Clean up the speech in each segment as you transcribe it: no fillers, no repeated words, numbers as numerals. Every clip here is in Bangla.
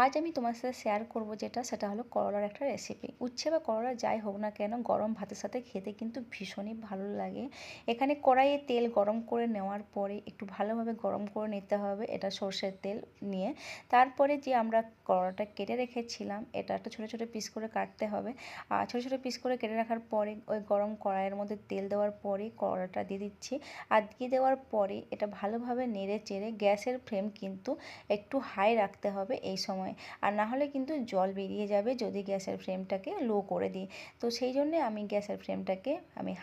আজ আমি তোমার সাথে শেয়ার করব সেটা হলো করলার একটা রেসিপি। উচ্ছে বা করলা যাই হোক না কেন গরম ভাতের সাথে খেতে কিন্তু ভীষণই ভালো লাগে। এখানে কড়াইয়ে তেল গরম করে নেওয়ার পরে একটু ভালোভাবে গরম করে নিতে হবে, এটা সর্ষের তেল নিয়ে। তারপরে যে আমরা করলাটা কেটে রেখেছিলাম এটা একটা ছোটো ছোটো পিস করে কাটতে হবে। আর ছোটো ছোটো পিস করে কেটে রাখার পরে ওই গরম কড়াইয়ের মধ্যে তেল দেওয়ার পরে করলাটা দিয়ে দিচ্ছি। আর দিয়ে দেওয়ার পরে এটা ভালোভাবে নেড়ে চেড়ে গ্যাসের ফ্লেম কিন্তু একটু হাই রাখতে হবে এই সময়। আর না হলে কিন্তু জল বেরিয়ে যাবে যদি গ্যাসের ফ্লেমটাকে লো করে দিই। তো সেই জন্যে আমি গ্যাসের ফ্লেমটাকে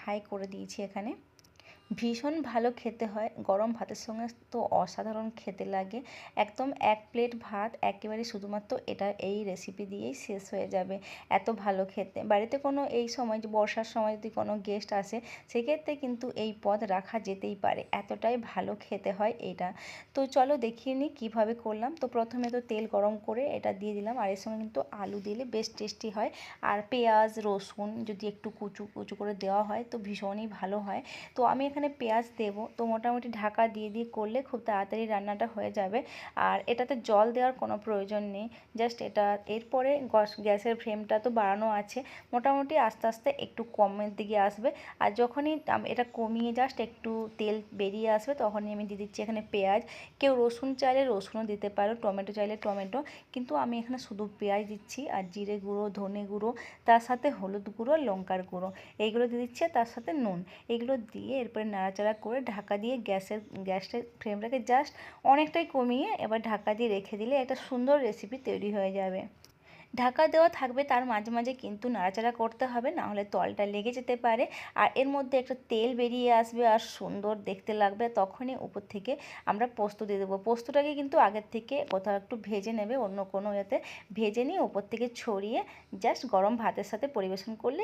হাই করে দিয়েছি এখানে। ভীষণ ভালো খেতে হয়, গরম ভাতের সঙ্গে তো অসাধারণ খেতে লাগে। একদম এক প্লেট ভাত একেবারে শুধুমাত্র এই রেসিপি দিয়েই শেষ হয়ে যাবে, এত ভালো খেতে। বাড়িতে কোনো এই সময় যে বর্ষার সময় যদি কোনো গেস্ট আসে সেক্ষেত্রে কিন্তু এই পদ রাখা যেতেই পারে, এতটাই ভালো খেতে হয় এটা। তো চলো দেখিয়ে নিই কীভাবে করলাম। তো প্রথমে তো তেল গরম করে এটা দিয়ে দিলাম, আর এর সঙ্গে কিন্তু আলু দিলে বেশ টেস্টি হয়। আর পেঁয়াজ রসুন যদি একটু কুচু কুচু করে দেওয়া হয় তো ভীষণই ভালো হয়। তো আমি এখানে পেঁয়াজ দেবো, তো মোটামুটি ঢাকা দিয়ে দিয়ে করলে খুব তাড়াতাড়ি রান্নাটা হয়ে যাবে। আর এটাতে জল দেওয়ার কোনো প্রয়োজন নেই, জাস্ট এটা এরপরে গ্যাসের ফ্লেমটা তো বাড়ানো আছে, মোটামুটি আস্তে আস্তে একটু কমের দিকে আসবে। আর যখনই এটা কমিয়ে জাস্ট একটু তেল বেরিয়ে আসবে তখনই আমি দিয়ে দিচ্ছি এখানে পেঁয়াজ। কেউ রসুন চাইলে রসুনও দিতে পারো, টমেটো চাইলে টমেটো, কিন্তু আমি এখানে শুধু পেঁয়াজ দিচ্ছি। আর জিরে গুঁড়ো, ধনে গুঁড়ো, তার সাথে হলুদ গুঁড়ো, লঙ্কার গুঁড়ো, এইগুলো দিয়ে দিচ্ছে, তার সাথে নুন। এগুলো দিয়ে এরপরে নাড়াচাড়া করে ঢাকা দিয়ে গ্যাসের ফ্লেমটাকে জাস্ট অনেকটাই কমিয়ে এবার ঢাকা দিয়ে রেখে দিলে একটা সুন্দর রেসিপি তৈরি হয়ে যাবে। ঢাকা দেওয়া থাকবে, তার মাঝে মাঝে কিন্তু নাড়াচাড়া করতে হবে, না হলে তলটা লেগে যেতে পারে। আর এর মধ্যে একটা তেল বেরিয়ে আসবে আর সুন্দর দেখতে লাগবে, তখনই উপর থেকে আমরা পোস্ত দিয়ে দেবো। পোস্তটাকে কিন্তু আগের থেকে কোথাও একটু ভেজে নেবে, অন্য কোনো ইয়েতে ভেজে নিয়ে উপর থেকে ছড়িয়ে জাস্ট গরম ভাতের সাথে পরিবেশন করলে